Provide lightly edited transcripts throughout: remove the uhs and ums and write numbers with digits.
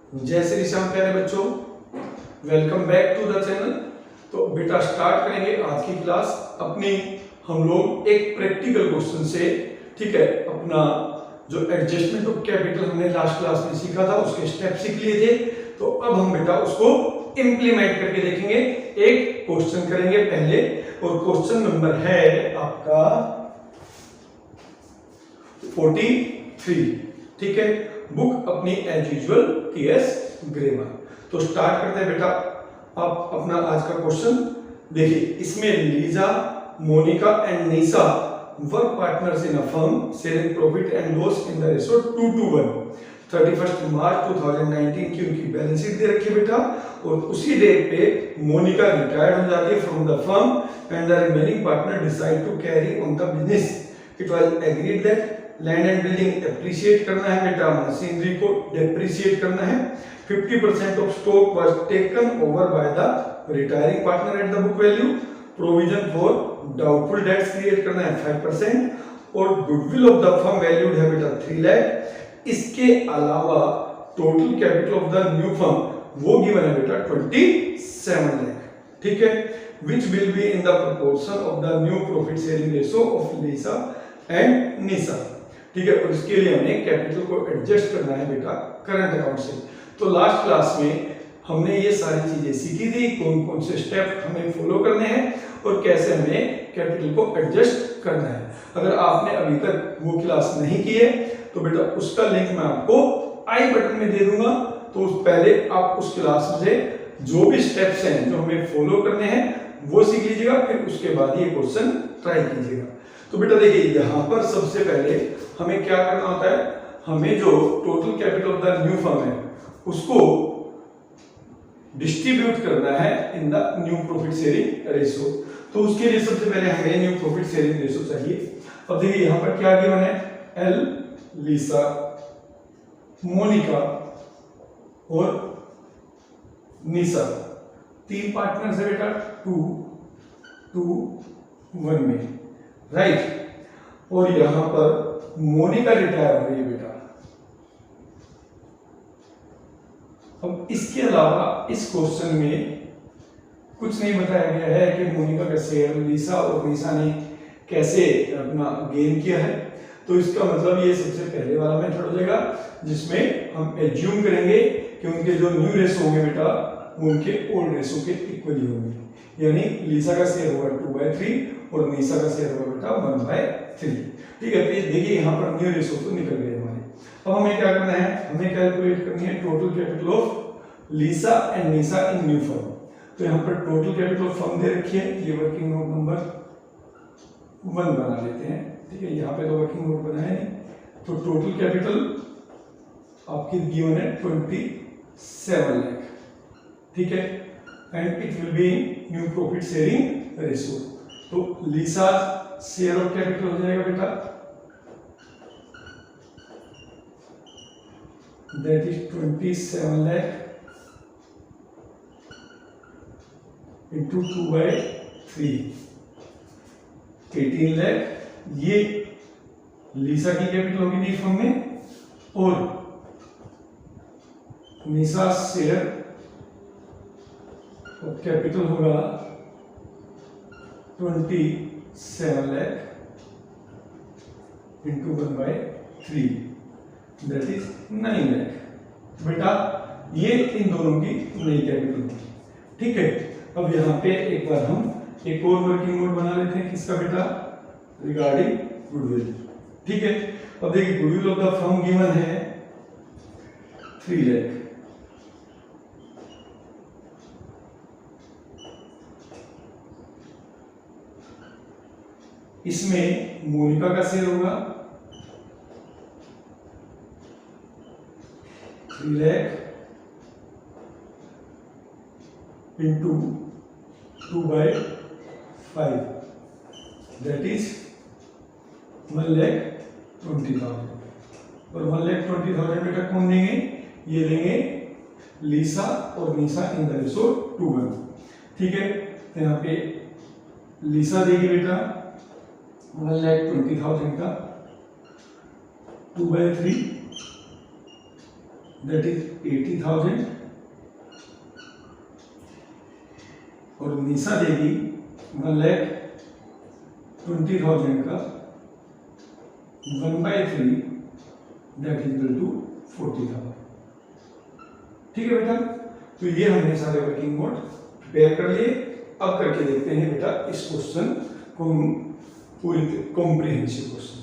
जय श्री श्याम प्यारे बच्चों, welcome back to the channel. तो बेटा स्टार्ट करेंगे आज की क्लास अपनी हम लोग एक प्रैक्टिकल क्वेश्चन से। ठीक है, अपना जो एडजस्टमेंट ऑफ कैपिटल हमने लास्ट क्लास में सीखा था उसके स्टेप सीख लिए थे। तो अब हम बेटा उसको इंप्लीमेंट करके देखेंगे। एक क्वेश्चन करेंगे पहले, और क्वेश्चन नंबर है आपका 43। ठीक है, बुक अपनी एज यूजुअल टीएस ग्रेमर। तो स्टार्ट करते हैं बेटा। आप अपना आज का क्वेश्चन देखिए। इसमें Lisa, Monica and Nisha work partners in a firm sharing profit and loss in the ratio 2:1। 31 मार्च 2019 की उनकी बैलेंस शीट दे रखी है बेटा, और उसी डेट पे मोनिका रिटायर्ड हो जाती है from the firm and the remaining partner decide to carry on the business. It was agreed that land and building appreciate करना है बेटा, मशीनरी को डेप्रिशिएट करना है। 50% of stock was taken over by the retiring partner at the book value. Provision for doubtful debts create करना है 5%, और goodwill of the firm valued है बेटा 3 लाख। इसके अलावा total capital of the new firm वो गिवन है बेटा 27 लाख। ठीक है, which will be in the proportion of the new profit sharing ratio of Lisa and Nisa। ठीक है, और इसके लिए हमें कैपिटल को एडजस्ट करना है बेटा करंट अकाउंट से। तो लास्ट क्लास में हमने ये सारी चीजें सीखी थी, कौन कौन से स्टेप हमें फॉलो करने हैं और कैसे हमें कैपिटल को एडजस्ट करना है। अगर आपने अभी तक वो क्लास नहीं की है तो बेटा उसका लिंक मैं आपको आई बटन में दे दूंगा। तो पहले आप उस क्लास से जो भी स्टेप्स हैं जो हमें फॉलो करने हैं वो सीख लीजिएगा, फिर उसके बाद ये क्वेश्चन ट्राई कीजिएगा। तो बेटा देखिए, यहाँ पर सबसे पहले हमें क्या करना होता है, हमें जो total capital of the new firm है उसको डिस्ट्रीब्यूट करना है in the new profit sharing ratio. तो उसके लिए सबसे पहले हमें न्यू प्रॉफिट शेयरिंग रेशियो चाहिए। अब देखिए यहाँ पर क्या गिवन है, एल, लीसा, मोनिका और निशा, 3 पार्टनर्स है बेटा 2:1 में, राइट। और यहां पर मोनिका रिटायर हो रही है बेटा। अब इसके अलावा इस क्वेश्चन में कुछ नहीं बताया गया है कि मोनिका का शेयर लीसा और निशा ने कैसे अपना गेन किया है। तो इसका मतलब ये सबसे पहले वाला मेथड हो जाएगा जिसमें हम एज्यूम करेंगे कि उनके जो न्यू रेशो होंगे बेटा वो उनके ओल्ड रेशो के इक्वल ही होंगे। यानी लीसा का शेयर होगा 2/3 और निशा का शेयर होगा बेटा 1/3। ठीक है, तो देखिए यहाँ पर न्यू रेशो तो निकल गए हमारे। अब हमें क्या करना है, हमें कैलकुलेट करनी है total capital of Lisa and Nisha in new firm. तो यहाँ पर टोटल कैपिटल ऑफ फर्म दे रखी है, ये वर्किंग नोट नंबर 1 बना लेते हैं। ठीक है, यहाँ पे तो वर्किंग नोट बना है नहीं। तो टोटल कैपिटल आपकी गिवन है 27 लाख। ठीक है, and it will be new profit sharing ratio. तो लीसा शेयर ऑफ कैपिटल हो जाएगा बेटा, that is 27 lakh into 2/3, 18 lakh. ये लीसा की कैपिटल होगी न्यू फर्म में, और निशा शेयर ऑफ कैपिटल होगा 27 lakh into 1/3, that is 9 lakh. बेटा ये इन दोनों की नई कैपिटल होगी। ठीक है, अब यहाँ पे एक बार हम एक और वर्किंग नोट बना लेते हैं किसका बेटा, रिगार्डिंग गुडविल। ठीक है, अब देखिए goodwill of the firm given है 3 लाख। इसमें मोनिका का शेयर होगा 3 लाख इंटू 2/5, दैट इज 1,20,000। और 1,20,000 बेटा कौन देंगे, ये देंगे लीसा और निशा इन द रेशियो 2:1। ठीक है, तो यहाँ पे लीसा देगी बेटा 1,20,000 का 2/3, दैट इज 80,000 और निशा देगी 1,20,000 का 1/3 दैट इज इक्वल टू 40,000। ठीक है बेटा, तो ये हमने सारे वर्किंग नोट प्रिपेयर कर लिए। अब करके देखते हैं बेटा इस क्वेश्चन को, पूरी कॉम्प्रिहेंसिव क्वेश्चन।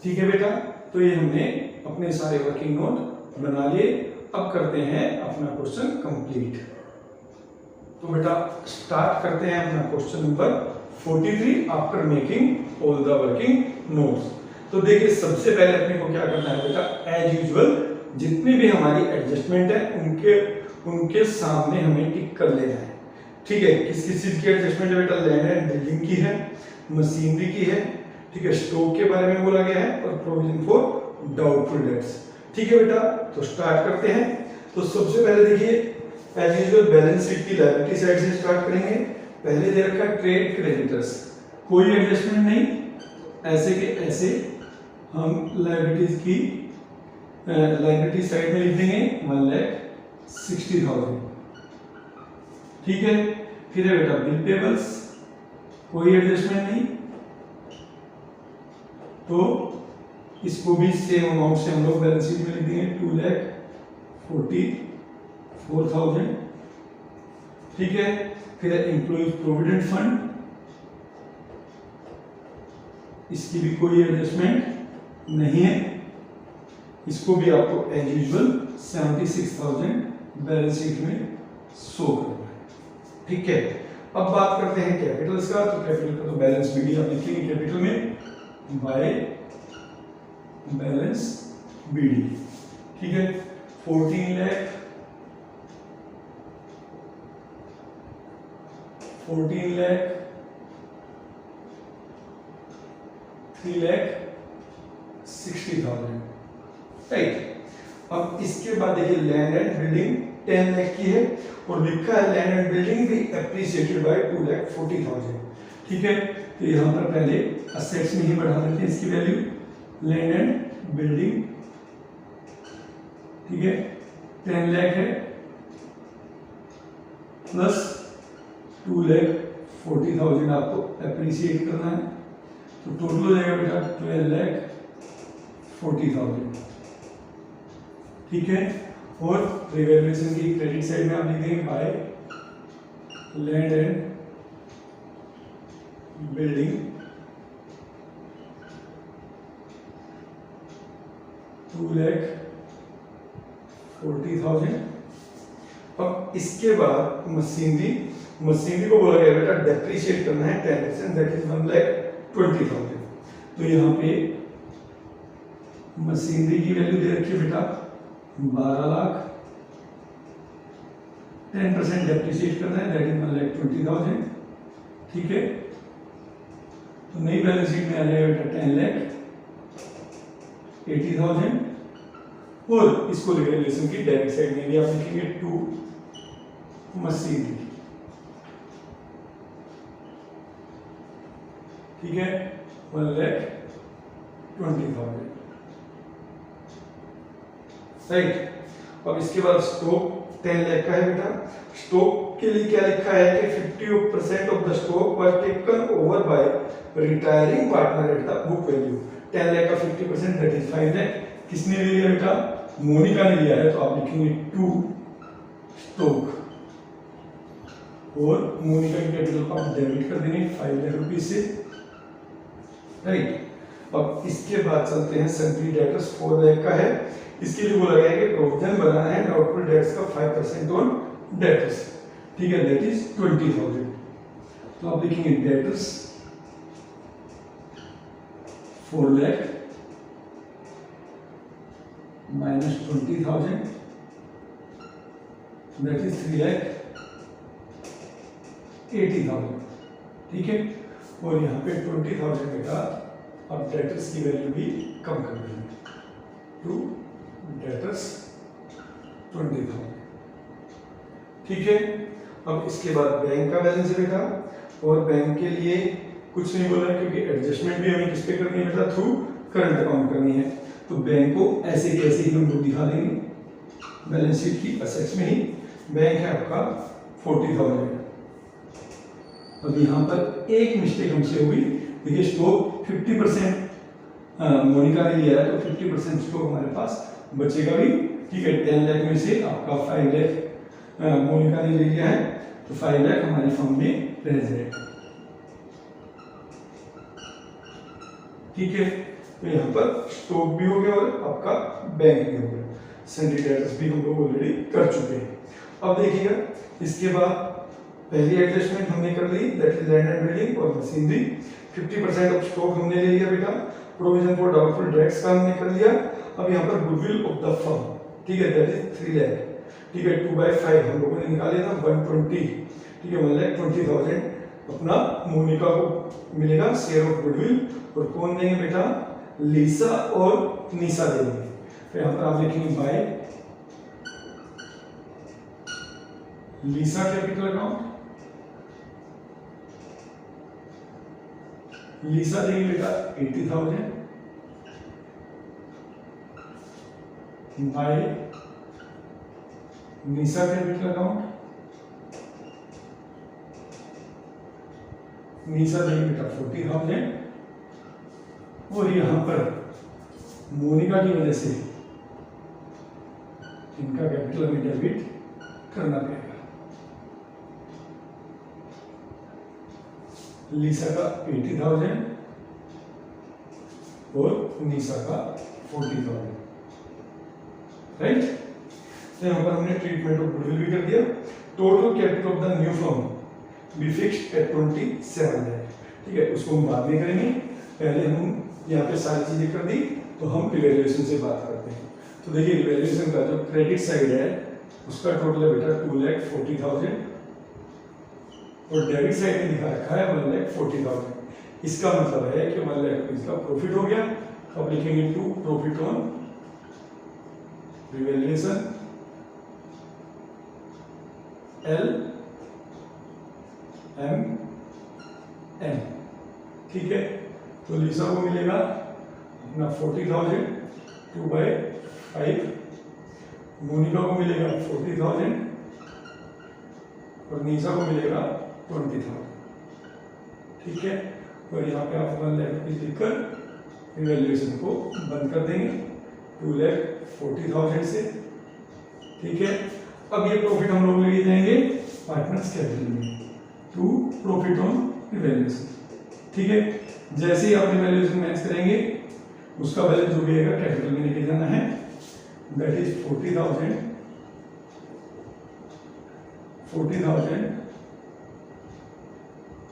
ठीक है बेटा, तो ये हमने अपने सारे वर्किंग नोट बना लिए। अब करते हैं अपना क्वेश्चन कंप्लीट। तो बेटा स्टार्ट करते हैं अपना question number 43 after making all the working notes. तो देखिए सबसे पहले अपने को क्या करना है बेटा, एज यूजुअल जितनी भी हमारी एडजस्टमेंट है उनके सामने हमें टिक कर लेना है। ठीक है, किस किस चीज की एडजस्टमेंट है बेटा, लैंड एंड बिल्डिंग की है, मशीनरी की है, ठीक है, स्टॉक के बारे में बोला गया है और प्रोविजन फॉर डाउटफुल डेट्स। ठीक है बेटा, तो स्टार्ट करते हैं। तो सबसे पहले देखिए एज यूजुअल बैलेंस शीट की लायबिलिटी साइड से स्टार्ट करेंगे। पहले दे रखा है ट्रेड क्रेडिटर्स, कोई एडजस्टमेंट नहीं, ऐसे के ऐसे हम लायबिलिटीज की लायबिलिटी साइड में लिख देंगे 1,60,000। ठीक है, फिर है बेटा बिल पेबल्स, कोई एडजस्टमेंट नहीं, तो इसको भी सेम अमाउंट से हम लोग बैलेंस शीट में लिख देंगे 2,44,000। ठीक है, फिर है एम्प्लॉइज प्रोविडेंट फंड, इसकी भी कोई एडजस्टमेंट नहीं है, इसको भी आपको एज यूजुअल 76,000 बैलेंस शीट में शो करना है। ठीक है, अब बात करते हैं कैपिटल्स का। तो कैपिटल का तो बैलेंस बीडी आप लिखेंगे कैपिटल में बाय बैलेंस बीडी। ठीक है, 14 लाख 3,60,000। राइट, अब इसके बाद देखिए लैंड एंड बिल्डिंग 10 लाख की है और लिखा है लैंड एंड बिल्डिंग भी एप्रिसिएटेड बाय 2,40,000। ठीक है, तो यहां पर पहले असेट्स में ही बढ़ा देते हैं इसकी वैल्यू, लैंड एंड बिल्डिंग, ठीक है 10 लाख है प्लस 2,40,000 आपको एप्रिसिएट करना है, तो टोटल हो जाएगा बेटा 12,40,000। ठीक है, और रिवैल्यूएशन की क्रेडिट साइड में आप लिख देंगे बाय लैंड एंड बिल्डिंग 2,40,000। अब इसके बाद मशीनरी को बोला गया बेटा डेप्रिशिएट करना है 10%, दैट इज 1,20,000। तो यहाँ पे मशीनरी की वैल्यू दे रखी है बेटा 12 लाख, 10% डेप्रिशिएट करना है दैट इज 1,20,000। ठीक है, तो नई बैलेंस शीट में आ जाएगा बेटा 10,80,000 और इसको रिवैल्यूएशन की डायरेक्ट साइड में भी आप लिखेंगे टू मशीनरी। ठीक है, 1,20,000। राइट, अब इसके बाद स्टॉक 10 लाख का है बेटा। स्टॉक के लिए क्या लिखा है कि 50% of the stock was taken over bye retiring partner at the book value. 10 lakh का 50% दैट इज 5 लाख। किसने ले लिया बेटा, मोनिका ने लिया है, तो आप लिखेंगे टू स्टॉक और मोनिका की कैपिटल को आप डेबिट कर देंगे 5 लाख रुपए से। राइट, अब इसके बाद चलते हैं सन्ट्री डेटर्स 4 लाख का है। इसके लिए बोला गया है कि प्रोविजन बनाना है डाउटफुल डेट्स का 5% ऑन डेटर्स। ठीक है, दैट इज 20,000। तो आप लिखेंगे debtors 4 lakh minus 20,000 that is 3,80,000। ठीक है, और यहाँ पे 20,000 बेटा अब डेटर्स की वैल्यू भी कम कर देंगे टू डेटर्स 20,000। ठीक है, अब इसके बाद बैंक का बैलेंस है बेटा, और बैंक के लिए कुछ नहीं बोला क्योंकि एडजस्टमेंट भी हमें किस पे करनी है बेटा, थ्रू करंट अकाउंट करनी है। तो बैंक को ऐसे कैसे ही हम लोग दिखा देंगे बैलेंस शीट की असेट्स में ही। बैंक है आपका 40,000। अब यहाँ पर एक मिस्टेक हमसे हुई, देखिए स्टॉक 50% मोनिका ने लिया है, तो 50% स्टॉक हमारे पास बचेगा भी, ठीक है। 10 लाख में से आपका 5 लाख मोनिका ने ले लिया है, तो 5 लाख हमारी फर्म में रह जाएगा, ठीक है। तो यहाँ पर स्टॉक भी हो गया और आपका बैंक भी हो गया, सैंडरी डेटर्स भी हम लोग ऑलरेडी कर चुके हैं। अब देखिएगा इसके बाद पहली एडजस्टमेंट हमने कर ली, that is land and building और मशीनरी। 50% ऑफ स्टॉक हमने ले लिया बेटा। प्रोविजन फॉर डाउटफुल डेट्स का हमने कर लिया। अब यहाँ पर गुडविल ऑफ द फर्म, ठीक है, दैट इज 3 लाख, ठीक है। 2/5 हम लोगों ने निकाले था 120, ठीक है। 1,20,000 अपना मोनिका को मिलेगा शेयर ऑफ गुडविल, और कौन देंगे बेटा, लीसा और निशा देंगे। तो यहाँ पर आप लिखेंगे बाय लीसा कैपिटल अकाउंट, लीसा देंगे बेटा 80,000 बाय निशा कैपिटल अकाउंट, निशा देंगे बेटा 40,000, और यहां पर मोनिका की वजह से इनका कैपिटल में डेबिट करना पड़ेगा। लीसा का 80,000 और निशा का 40,000, राइट। तो यहाँ पर हमने ट्रीटमेंट ऑफ गुडविल भी कर दिया। Total capital of the new firm be fixed at 27 lakh, ठीक है। उसको हम बाद में करेंगे, पहले हम यहाँ पे सारी चीजें कर दी, तो हम रिवैल्यूएशन से बात करते हैं। तो देखिए रिवैल्यूएशन का जो क्रेडिट साइड है उसका टोटल है बेटा 2,40,000 और डेबिट साइड में दिखा रखा है 1,40,000। इसका मतलब है कि 1 लाख रुपीज का प्रॉफिट हो गया। अब लिखेंगे to profit on revaluation LMN, ठीक है। तो लीसा को मिलेगा अपना 40,000 2/5, मोनिका को मिलेगा 40,000 और निशा को मिलेगा 20,000, ठीक है। और यहाँ पे आप 1 लाख रुपीज लिखकर इवैल्यूएशन को बंद कर देंगे 2,40,000 से, ठीक है। अब ये प्रॉफिट हम लोग ले जाएंगे पार्टनर्स कैपिटल में, टू प्रॉफिट ऑन इवैल्यूएशन, ठीक है। जैसे ही आप इवैल्यूएशन मैच करेंगे उसका बैलेंस जो भी आएगा कैपिटल में लेके जाना है, दैट इज 40,000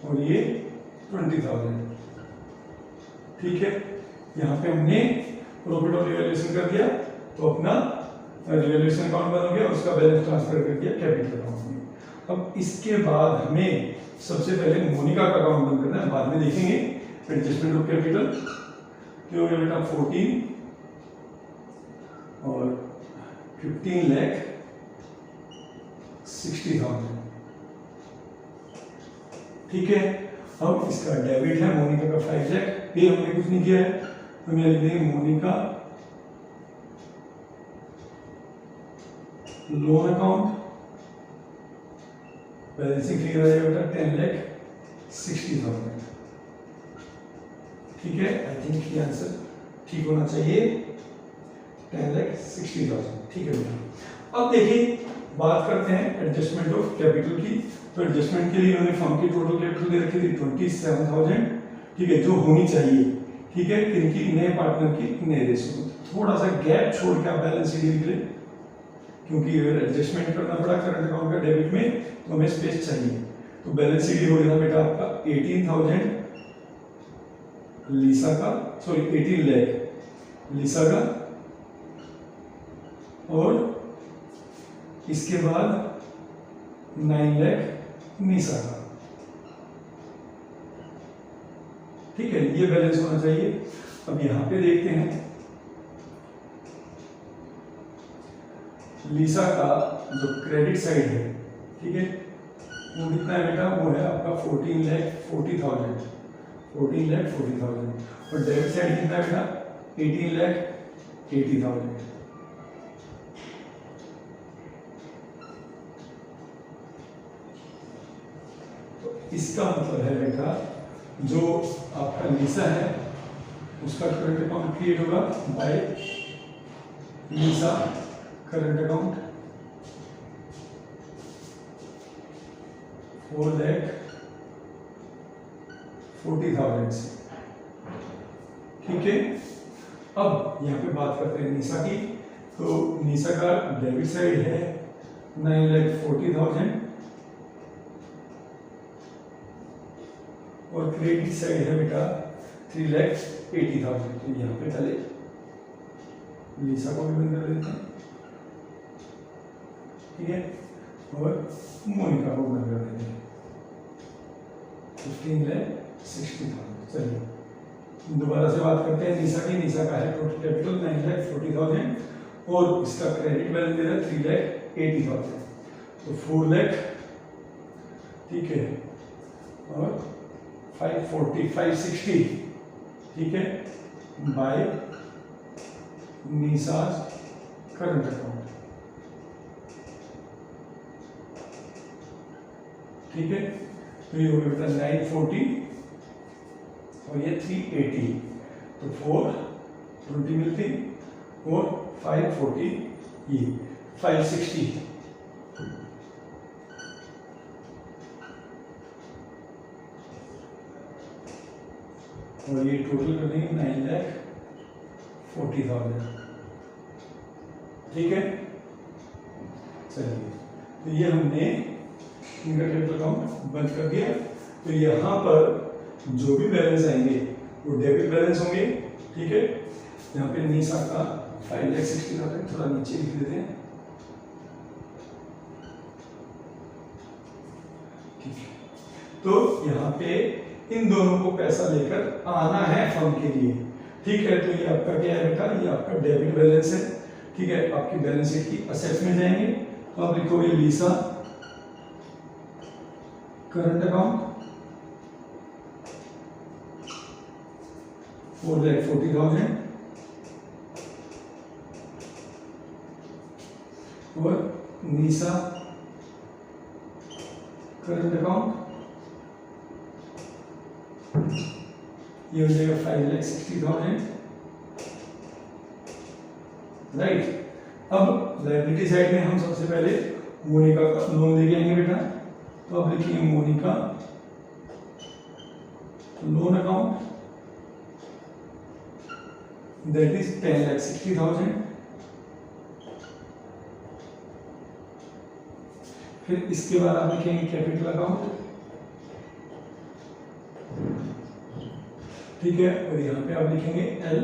और ये 20,000, ठीक है। यहाँ पे हमने प्रॉफिट ऑन इवैल्यूएशन कर दिया, तो अपना रिवैल्यूएशन अकाउंट बन गया, उसका बैलेंस ट्रांसफर कर दिया कैपिटल अकाउंट में। अब इसके बाद हमें सबसे पहले मोनिका का अकाउंट बंद करना है, बाद में देखेंगे एडजस्टमेंट ऑफ कैपिटल। क्या हो गया बेटा 14 और 15,60,000, ठीक है। अब इसका डेबिट है मोनिका का 5 लाख, ये हमने कुछ नहीं किया है, तो मैं लिख देंगे Monika loan account, balancing figure आ जाएगा बेटा 10,60,000, ठीक है। आई थिंक ये आंसर ठीक होना चाहिए, 10,60,000, ठीक है बेटा। अब देखिए बात करते हैं एडजस्टमेंट ऑफ कैपिटल की। तो एडजस्टमेंट के लिए उन्होंने फर्म की टोटल कैपिटल दे रखी थी 27,000, ठीक है, जो होनी चाहिए, ठीक है, किनकी, नए पार्टनर की नए रेशियो। थोड़ा सा गैप छोड़ के आप बैलेंस शीट लिख लें, क्योंकि अगर एडजस्टमेंट करना पड़ा करंट अकाउंट का डेबिट में तो हमें स्पेस चाहिए। तो बैलेंस शीट हो गया बेटा आपका 18,000 लीसा का, सॉरी 18 लाख लीसा का, और इसके बाद 9 लाख निशा का, ठीक है, ये बैलेंस होना चाहिए। अब यहां पे देखते हैं लीसा का जो क्रेडिट साइड है, ठीक है, वो कितना है बेटा, वो है आपका 14,40,000 और डेबिट साइड कितना है बेटा 18 लाख 80,000। तो इसका मतलब है बेटा जो आपका लीसा है उसका करंट अकाउंट क्रिएट होगा बाय लीसा करंट अकाउंट 4,40,000 से। ठीक है, अब यहाँ पे बात करते हैं नीसा की। तो नीसा का डेबिट साइड है 9,40,000 और क्रेडिट साइड है बेटा 3,80,000। तो यहाँ पे पहले लीसा को भी बंद कर देते हैं, ठीक है, और मोनिका को बंद कर देते हैं 15,60,000। चलिए दोबारा से बात करते हैं नीसा की। नीसा का है टोटल कैपिटल 9,40,000 और इसका क्रेडिट बैलेंस दे रहा है 3,80,000। तो 4 लाख, ठीक है, और 560, ठीक है, बाय नीसाज करंट अकाउंट। ठीक है, तो ये हो गया 940 और ये 380, तो 420 मिलती और 540 ये 560। और ये टोटल कर देंगे 9,40,000। ठीक है, चलिए तो ये हमने इनका कैपिटल अकाउंट बंद कर दिया। तो यहाँ पर जो भी बैलेंस आएंगे वो डेबिट बैलेंस होंगे। ठीक है, यहाँ पे नीसा का 5,60,000 थोड़ा नीचे लिख देते हैं। ठीक है, तो यहाँ पे इन दोनों को पैसा लेकर आना है फर्म के लिए। ठीक है, तो ये आपका क्या है बेटा, ये आपका डेबिट बैलेंस है। ठीक है, आपकी बैलेंस शीट की असेट्स में जाएंगे तो आप लिखोगे लीसा करंट अकाउंट 4,40,000 और नीसा करंट अकाउंट ये हो जाएगा 5,60,000। राइट, अब लायबिलिटी साइड में हम सबसे पहले मोनिका का लोन लेके आएंगे बेटा। तो अब लिखिए Monica loan account that is 10,60,000। फिर इसके बाद आप लिखेंगे कैपिटल अकाउंट। ठीक है, और यहाँ पे आप लिखेंगे एल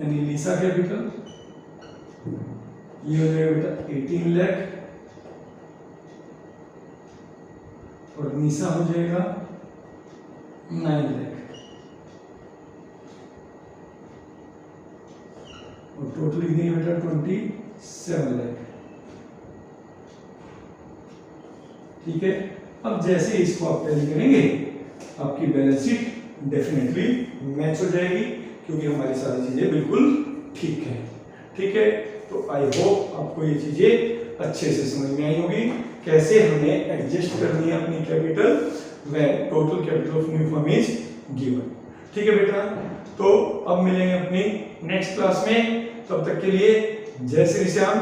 यानी लीसा कैपिटल। ये हो जाएगा बेटा 18 लाख और नीसा हो जाएगा 9 लाख और टोटल लिख देंगे बेटा 27 लाख। ठीक है, अब जैसे इसको आप टैली करेंगे आपकी बैलेंस शीट डेफिनेटली मैच हो जाएगी क्योंकि हमारी सारी चीजें बिल्कुल ठीक है। ठीक है, तो आई होप आपको ये चीजें अच्छे से समझ में आई होगी कैसे हमें एडजस्ट करनी है अपनी capital when total capital of new firm is given. ठीक है बेटा, तो अब मिलेंगे अपनी नेक्स्ट क्लास में। तब तक के लिए जय श्री श्याम।